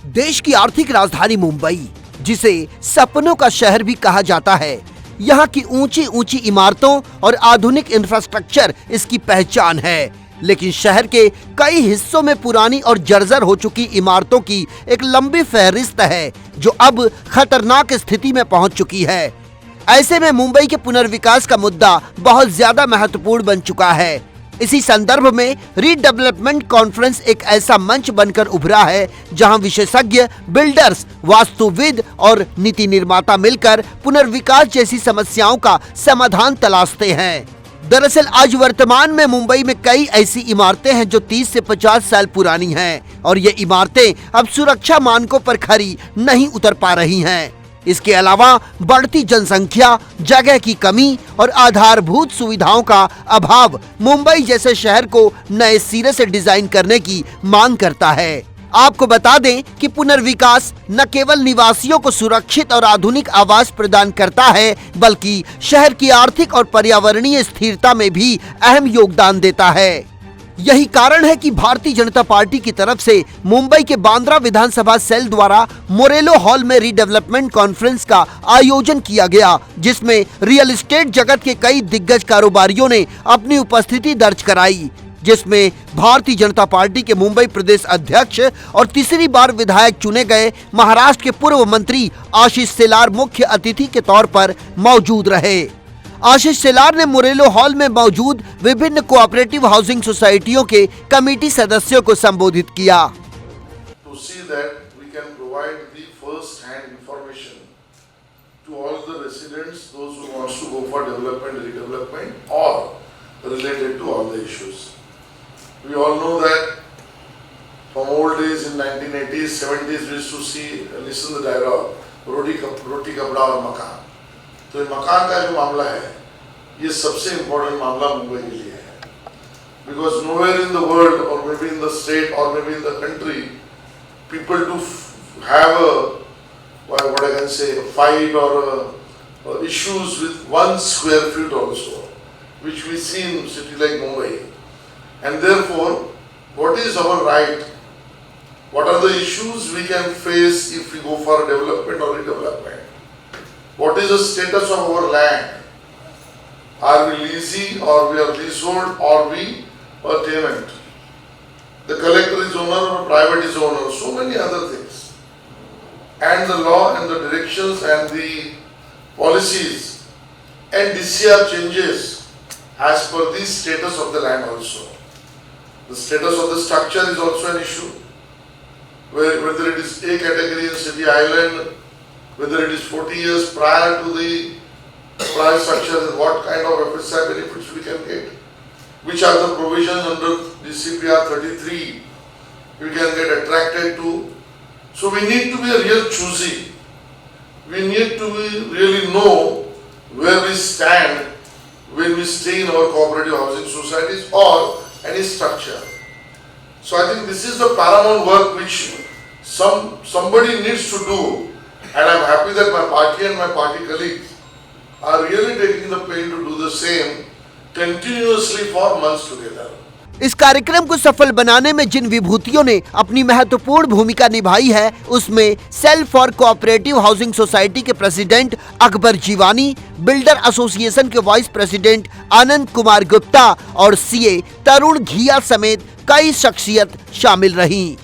देश की आर्थिक राजधानी मुंबई, जिसे सपनों का शहर भी कहा जाता है, यहाँ की ऊंची ऊंची इमारतों और आधुनिक इंफ्रास्ट्रक्चर इसकी पहचान है। लेकिन शहर के कई हिस्सों में पुरानी और जर्जर हो चुकी इमारतों की एक लंबी फहरिस्त है, जो अब खतरनाक स्थिति में पहुंच चुकी है। ऐसे में मुंबई के पुनर्विकास का मुद्दा बहुत ज्यादा महत्वपूर्ण बन चुका है। इसी संदर्भ में रीडेवलपमेंट कॉन्फ्रेंस एक ऐसा मंच बनकर उभरा है, जहां विशेषज्ञ, बिल्डर्स, वास्तुविद और नीति निर्माता मिलकर पुनर्विकास जैसी समस्याओं का समाधान तलाशते हैं। दरअसल आज वर्तमान में मुंबई में कई ऐसी इमारतें हैं जो 30 से 50 साल पुरानी हैं और ये इमारतें अब सुरक्षा मानकों पर खरी नहीं उतर पा रही हैं। इसके अलावा बढ़ती जनसंख्या, जगह की कमी और आधारभूत सुविधाओं का अभाव मुंबई जैसे शहर को नए सिरे से डिजाइन करने की मांग करता है। आपको बता दें कि पुनर्विकास न केवल निवासियों को सुरक्षित और आधुनिक आवास प्रदान करता है, बल्कि शहर की आर्थिक और पर्यावरणीय स्थिरता में भी अहम योगदान देता है। यही कारण है कि भारतीय जनता पार्टी की तरफ से मुंबई के बांद्रा विधानसभा सेल द्वारा मोरेलो हॉल में रीडेवलपमेंट कॉन्फ्रेंस का आयोजन किया गया, जिसमें रियल एस्टेट जगत के कई दिग्गज कारोबारियों ने अपनी उपस्थिति दर्ज कराई, जिसमें भारतीय जनता पार्टी के मुंबई प्रदेश अध्यक्ष और तीसरी बार विधायक चुने गए महाराष्ट्र के पूर्व मंत्री आशीष शेलार मुख्य अतिथि के तौर पर मौजूद रहे। आशीष शेलार ने मोरेलो हॉल में मौजूद विभिन्न कोऑपरेटिव हाउसिंग सोसाइटियों के कमेटी सदस्यों को संबोधित किया। To see that we can provide the first-hand information to all the residents, those who wants to go for development, redevelopment, or related to all the issues. We all know that from old days in 1980s, 70s, we used to see, listen to the dialogue, roti kapda और मकान। तो ये मकान का जो मामला है, ये सबसे इम्पोर्टेंट मामला मुंबई के लिए है, because nowhere in the world or maybe in the state or maybe in the country, people to have a what I can say a fight or issues with 1 square feet also, which we see in a city like Mumbai. And therefore, what is our right? What are the issues we can face if we go for development or redevelopment? What is the status of our land? Are we leasing or we are leasehold or we are tenant? The collector is owner or private is owner, so many other things. And the law and the directions and the policies and DCR changes as per the status of the land also. The status of the structure is also an issue, whether it is A category in City Island, whether it is 40 years prior to the prior structure, what kind of FSI benefits we can get, which are the provisions under the CPR 33 we can get attracted to. So we need to be a real choosy. We need to really know where we stand when we stay in our cooperative housing societies or any structure. So I think this is the paramount work which somebody needs to do, and I'm happy that my party and my party colleagues are really taking the pain to do the same continuously for months together. इस कार्यक्रम को सफल बनाने में जिन विभूतियों ने अपनी महत्वपूर्ण भूमिका निभाई है, उसमें cell for cooperative housing society के president Akbar Jiwani, builder association के वाइस प्रेसिडेंट आनंद कुमार गुप्ता और सीए तरुण घिया समेत कई शख्सियत शामिल रही।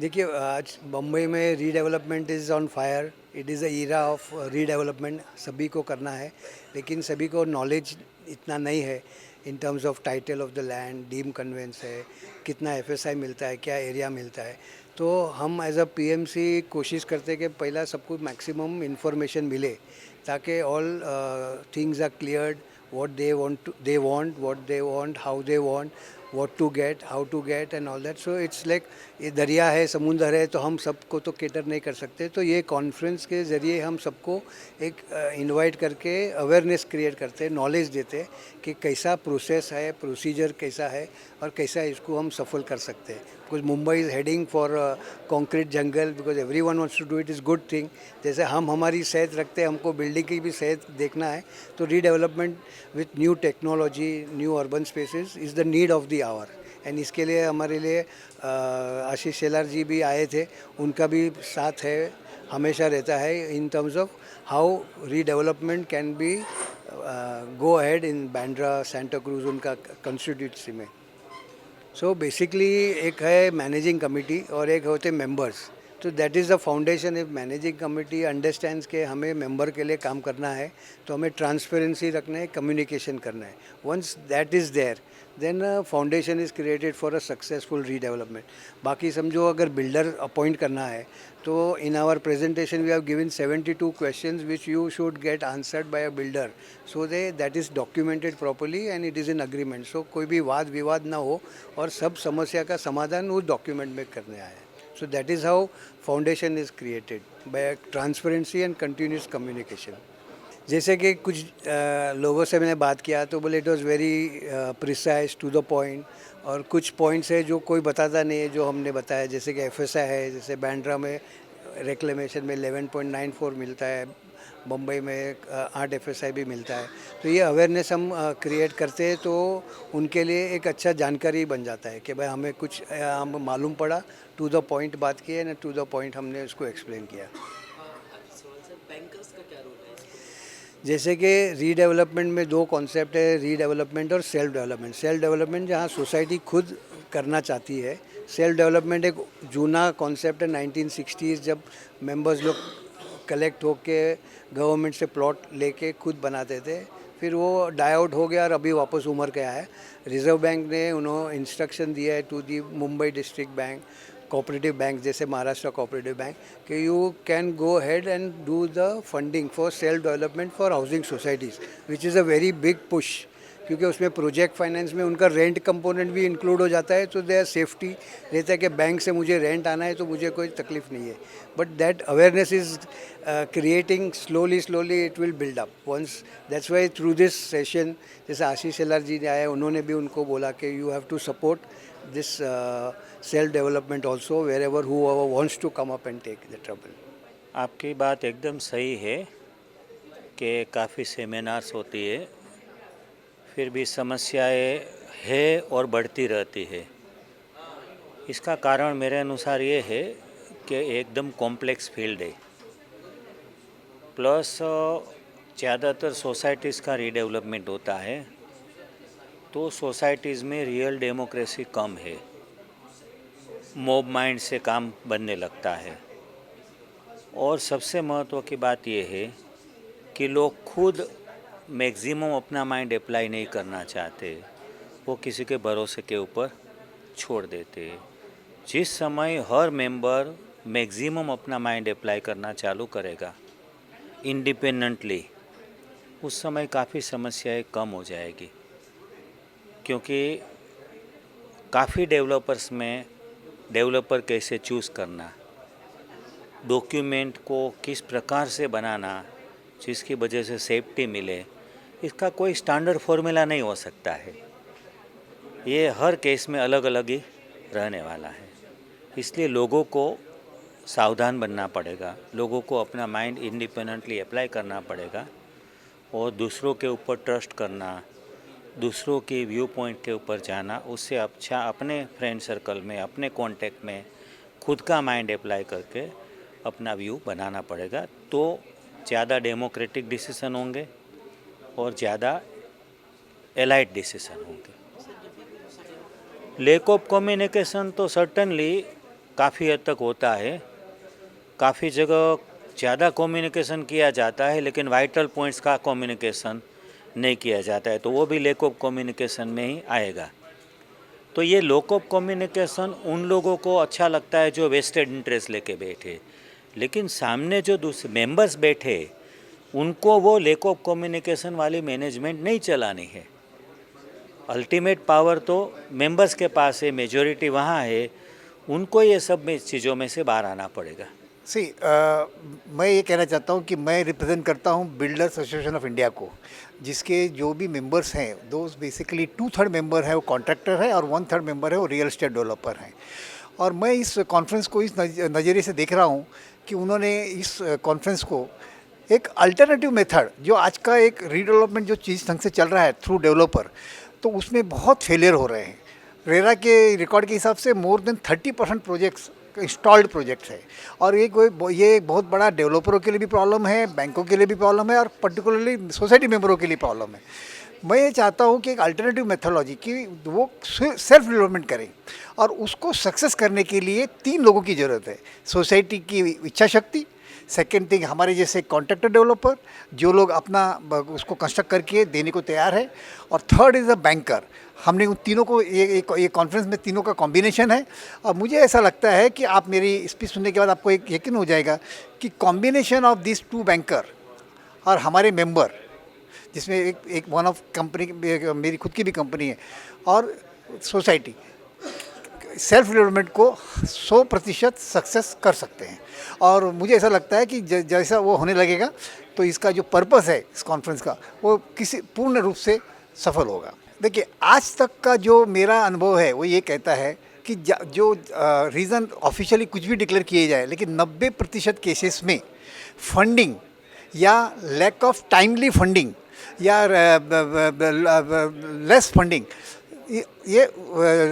देखिए, आज मुंबई में redevelopment is on fire. It is a era of redevelopment. सभी को करना है, लेकिन सभी को नॉलेज इतना नहीं है in terms of title of the land, deem conveyance है, कितना एफएसआई मिलता है, क्या एरिया मिलता है। तो हम एज अ पीएमसी कोशिश करते हैं कि पहला सबको मैक्सिमम इंफॉर्मेशन मिले, ताकि all things are cleared, what they want, how they want, what to get, how to get and all that. So it's like ये दरिया है, समुंदर है, तो हम सबको तो केटर नहीं कर सकते। तो ये कॉन्फ्रेंस के ज़रिए हम सबको एक इनवाइट करके अवेयरनेस क्रिएट करते हैं, नॉलेज देते हैं कि कैसा प्रोसेस है, प्रोसीजर कैसा है और कैसा इसको हम सफल कर सकते हैं। Because Mumbai is heading for concrete jungle, because everyone wants to do it, is good thing. जैसे हम हमारी सेहत रखते हैं, हमको बिल्डिंग की भी सेहत देखना है। तो redevelopment with new technology, new urban spaces is the need of the hour. And इसके लिए हमारे लिए आशीष शेलार जी भी आए थे, उनका भी साथ है, हमेशा रहता है in terms of how redevelopment can be go ahead in Bandra Santa cruise उनका कंस्टिट्यूंसी में। सो बेसिकली एक है मैनेजिंग कमेटी और एक होते मेंबर्स। तो that is the foundation. If managing committee understands के हमें मेंबर के लिए काम करना है तो हमें ट्रांसपेरेंसी रखना है, कम्युनिकेशन करना है। Once that is there then foundation is created for a successful redevelopment. बाकी समझो अगर बिल्डर अपॉइंट करना है तो in our presentation we have given 72 questions which you should get answered by a builder, so that is documented properly and it is in agreement. So कोई भी वाद विवाद ना हो और सब समस्या का समाधान उस डॉक्यूमेंट में करने आए। So that is how foundation is created by transparency and continuous communication. जैसे कि कुछ लोगों से मैंने बात किया तो बोले it was very precise to the point, और कुछ पॉइंट्स है जो कोई बताता नहीं है जो हमने बताया। जैसे कि FSI है, जैसे बांद्रा में रिक्लेमेशन में 11.94 मिलता है, मुंबई में 8 FSI भी मिलता है। तो ये अवेयरनेस हम क्रिएट करते हैं तो उनके लिए एक अच्छा जानकारी बन जाता है कि भाई हमें कुछ हम मालूम पड़ा, टू द पॉइंट बात की है ना, टू द पॉइंट हमने उसको एक्सप्लेन किया। बैंकर्स का क्या रोल है? जैसे कि रीडेवलपमेंट में दो कॉन्सेप्ट है, रीडेवलपमेंट और सेल्फ डेवलपमेंट। सेल्फ डेवलपमेंट जहाँ सोसाइटी खुद करना चाहती है, सेल्फ डेवलपमेंट एक जूना कॉन्सेप्ट है 1960s, जब मेंबर्स लोग कलेक्ट होके गवर्नमेंट से प्लॉट लेके खुद बनाते थे। फिर वो डाई आउट हो गया और अभी वापस उमर के आया है। रिजर्व बैंक ने उन्होंने इंस्ट्रक्शन दिया है to the Mumbai district bank, cooperative bank जैसे महाराष्ट्र कोऑपरेटिव बैंक, कि you can go head and do the funding for self development for housing societies, which is a very big push, क्योंकि उसमें project finance में उनका rent component भी include हो जाता है। तो देयर सेफ्टी रहता है कि बैंक से मुझे रेंट आना है तो मुझे कोई तकलीफ नहीं है। But that awareness is creating slowly it will build up once. That's why through this session, जैसे आशीष शेलार जी ने आए, उन्होंने भी उनको बोला कि you have to support this self development also wherever who wants to come up and take the trouble. आपकी बात एकदम सही है कि काफ़ी सेमिनार्स होती है, फिर भी समस्याएं है और बढ़ती रहती है। इसका कारण मेरे अनुसार ये है कि एकदम कॉम्प्लेक्स फील्ड है, प्लस ज़्यादातर सोसाइटीज़ का रीडेवलपमेंट होता है तो सोसाइटीज़ में रियल डेमोक्रेसी कम है, मॉब माइंड से काम बनने लगता है। और सबसे महत्व की बात यह है कि लोग खुद मैक्सिमम अपना माइंड अप्लाई नहीं करना चाहते, वो किसी के भरोसे के ऊपर छोड़ देते। जिस समय हर मेंबर मैक्सिमम अपना माइंड अप्लाई करना चालू करेगा इंडिपेंडेंटली, उस समय काफ़ी समस्याएं कम हो जाएगी। क्योंकि काफ़ी डेवलपर्स में डेवलपर कैसे चूज़ करना, डॉक्यूमेंट को किस प्रकार से बनाना जिसकी वजह से सेफ्टी मिले, इसका कोई स्टैंडर्ड फॉर्मूला नहीं हो सकता है। ये हर केस में अलग अलग ही रहने वाला है। इसलिए लोगों को सावधान बनना पड़ेगा, लोगों को अपना माइंड इंडिपेंडेंटली अप्लाई करना पड़ेगा और दूसरों के ऊपर ट्रस्ट करना, दूसरों के व्यू पॉइंट के ऊपर जाना, उससे अच्छा अपने फ्रेंड सर्कल में, अपने कॉन्टेक्ट में खुद का माइंड अप्लाई करके अपना व्यू बनाना पड़ेगा। तो ज़्यादा डेमोक्रेटिक डिसीजन होंगे और ज़्यादा एलाइट डिसीजन होंगे। लैक ऑफ कम्युनिकेशन तो सर्टनली काफ़ी हद तक होता है। काफ़ी जगह ज़्यादा कम्युनिकेशन किया जाता है लेकिन वाइटल पॉइंट्स का कम्युनिकेशन नहीं किया जाता है, तो वो भी लैक ऑफ कम्युनिकेशन में ही आएगा। तो ये लैक ऑफ कम्युनिकेशन उन लोगों को अच्छा लगता है जो वेस्टेड इंटरेस्ट लेके बैठे, लेकिन सामने जो दूसरे मेंबर्स बैठे उनको वो लैक ऑफ कम्युनिकेशन वाली मैनेजमेंट नहीं चलानी है। अल्टीमेट पावर तो मेंबर्स के पास है, मेजॉरिटी वहाँ है, उनको ये सब चीज़ों में से बाहर आना पड़ेगा। मैं ये कहना चाहता हूँ कि मैं रिप्रेजेंट करता हूँ बिल्डर्स एसोसिएशन ऑफ इंडिया को, जिसके जो भी मेंबर्स हैं दोस्त बेसिकली 2/3 मेंबर है वो कॉन्ट्रैक्टर है और 1/3 मेंबर है वो रियल एस्टेट डेवलपर हैं। और मैं इस कॉन्फ्रेंस को इस नज़रिए से देख रहा हूँ कि उन्होंने इस कॉन्फ्रेंस को एक अल्टरनेटिव मेथड, जो आज का एक रीडेवलपमेंट जो चीज़ ढंग से चल रहा है थ्रू डेवलपर, तो उसमें बहुत फेलियर हो रहे हैं। रेरा के रिकॉर्ड के हिसाब से more than 30% projects installed projects है, और ये बहुत बड़ा डेवलपरों के लिए भी प्रॉब्लम है, बैंकों के लिए भी प्रॉब्लम है, और पर्टिकुलरली सोसाइटी मेंबरों के लिए प्रॉब्लम है। मैं ये चाहता हूँ कि एक अल्टरनेटिव मेथोलॉजी की वो सेल्फ डेवलपमेंट करें, और उसको सक्सेस करने के लिए 3 लोगों की ज़रूरत है। सोसाइटी की इच्छा शक्ति, सेकेंड थिंग हमारे जैसे कॉन्ट्रैक्टर डेवलपर जो लोग अपना उसको कंस्ट्रक्ट करके देने को तैयार है, और थर्ड इज़ अ बैंकर। हमने उन तीनों को ये कॉन्फ्रेंस में तीनों का कॉम्बिनेशन है, और मुझे ऐसा लगता है कि आप मेरी स्पीच सुनने के बाद आपको एक यकीन हो जाएगा कि कॉम्बिनेशन ऑफ दिस 2 बैंकर और हमारे मेंबर, जिसमें एक वन ऑफ कंपनी मेरी खुद की भी कंपनी है, और सोसाइटी सेल्फ डेवलपमेंट को 100% सक्सेस कर सकते हैं। और मुझे ऐसा लगता है कि जैसा वो होने लगेगा तो इसका जो पर्पस है इस कॉन्फ्रेंस का वो किसी पूर्ण रूप से सफल होगा। देखिए, आज तक का जो मेरा अनुभव है वो ये कहता है कि जो रीज़न ऑफिशियली कुछ भी डिक्लेयर किए जाए, लेकिन 90% केसेस में फंडिंग या लैक ऑफ टाइमली फंडिंग या लेस फंडिंग, ये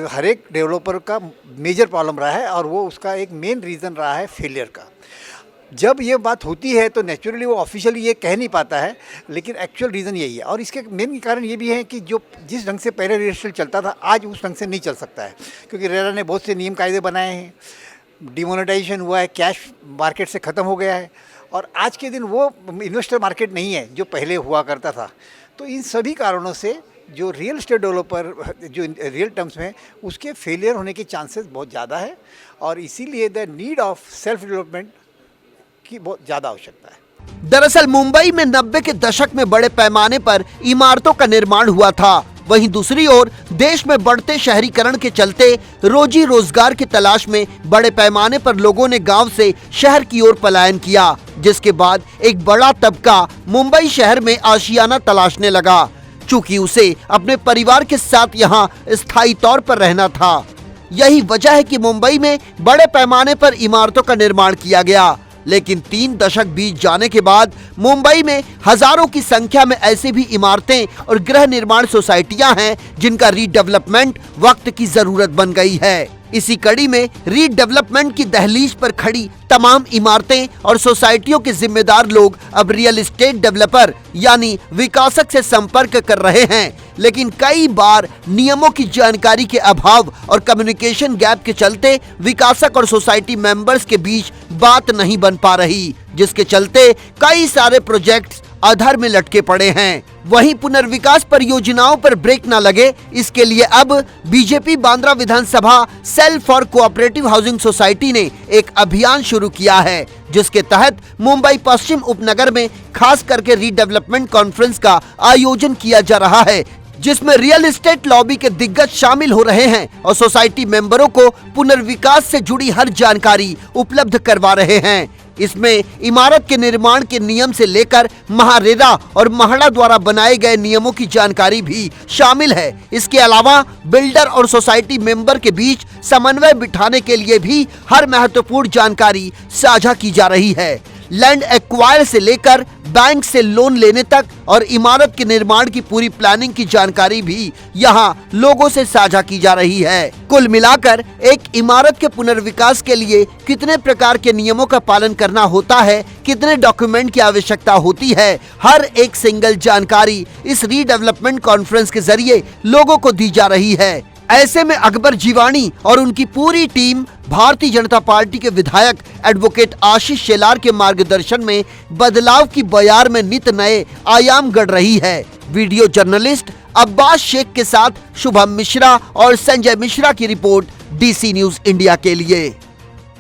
हर एक डेवलपर का मेजर प्रॉब्लम रहा है, और वो उसका एक मेन रीज़न रहा है फेलियर का। जब ये बात होती है तो नेचुरली वो ऑफिशियली ये कह नहीं पाता है, लेकिन एक्चुअल रीज़न यही है। और इसके मेन कारण ये भी है कि जो जिस ढंग से पहले रियल एस्टेट चलता था आज उस ढंग से नहीं चल सकता है, क्योंकि रेरा ने बहुत से नियम कायदे बनाए हैं, डिमोनेटाइजेशन हुआ है, कैश मार्केट से ख़त्म हो गया है, और आज के दिन वो इन्वेस्टर मार्केट नहीं है जो पहले हुआ करता था। तो इन सभी कारणों से जो रियल एस्टेट डेवलपर जो रियल टर्म्स में उसके फेलियर होने के चांसेस बहुत ज़्यादा है, और इसीलिए the need of self development की बहुत ज़्यादा आवश्यकता है। दरअसल मुंबई में 90 के दशक में बड़े पैमाने पर इमारतों का निर्माण हुआ था। वहीं दूसरी ओर देश में बढ़ते शहरीकरण के चलते रोजी रोजगार की तलाश में बड़े पैमाने पर लोगों ने गांव से शहर की ओर पलायन किया, जिसके बाद एक बड़ा तबका मुंबई शहर में आशियाना तलाशने लगा, चूंकि उसे अपने परिवार के साथ यहां स्थायी तौर पर रहना था। यही वजह है कि मुंबई में बड़े पैमाने पर इमारतों का निर्माण किया गया, लेकिन 3 दशक बीत जाने के बाद मुंबई में हजारों की संख्या में ऐसी भी इमारतें और गृह निर्माण सोसाइटियां हैं जिनका रीडेवलपमेंट वक्त की जरूरत बन गई है। इसी कड़ी में रीडेवलपमेंट की दहलीज पर खड़ी तमाम इमारतें और सोसाइटियों के जिम्मेदार लोग अब रियल एस्टेट डेवलपर यानी विकासक से संपर्क कर रहे हैं, लेकिन कई बार नियमों की जानकारी के अभाव और कम्युनिकेशन गैप के चलते विकासक और सोसाइटी मेंबर्स के बीच बात नहीं बन पा रही, जिसके चलते कई सारे प्रोजेक्ट्स अधर में लटके पड़े हैं। वहीं पुनर्विकास परियोजनाओं पर ब्रेक न लगे, इसके लिए अब बीजेपी बांद्रा विधानसभा cell for cooperative housing society ने एक अभियान शुरू किया है, जिसके तहत मुंबई पश्चिम उपनगर में खास करके रीडेवलपमेंट कॉन्फ्रेंस का आयोजन किया जा रहा है, जिसमें रियल एस्टेट लॉबी के दिग्गज शामिल हो रहे हैं और सोसाइटी मेंबरों को पुनर्विकास से जुड़ी हर जानकारी उपलब्ध करवा रहे हैं। इसमें इमारत के निर्माण के नियम से लेकर महारेरा और महड़ा द्वारा बनाए गए नियमों की जानकारी भी शामिल है। इसके अलावा बिल्डर और सोसाइटी मेंबर के बीच समन्वय बिठाने के लिए भी हर महत्वपूर्ण जानकारी साझा की जा रही है। लैंड एक्वायर से लेकर बैंक से लोन लेने तक और इमारत के निर्माण की पूरी प्लानिंग की जानकारी भी यहां लोगों से साझा की जा रही है। कुल मिलाकर एक इमारत के पुनर्विकास के लिए कितने प्रकार के नियमों का पालन करना होता है, कितने डॉक्यूमेंट की आवश्यकता होती है, हर एक सिंगल जानकारी इस रीडेवलपमेंट कॉन्फ्रेंस के जरिए लोगों को दी जा रही है। ऐसे में अकबर जीवानी और उनकी पूरी टीम भारतीय जनता पार्टी के विधायक एडवोकेट आशीष शेलार के मार्गदर्शन में बदलाव की बयार में नित नए आयाम गढ़ रही है। वीडियो जर्नलिस्ट अब्बास शेख के साथ शुभम मिश्रा और संजय मिश्रा की रिपोर्ट DC न्यूज इंडिया के लिए।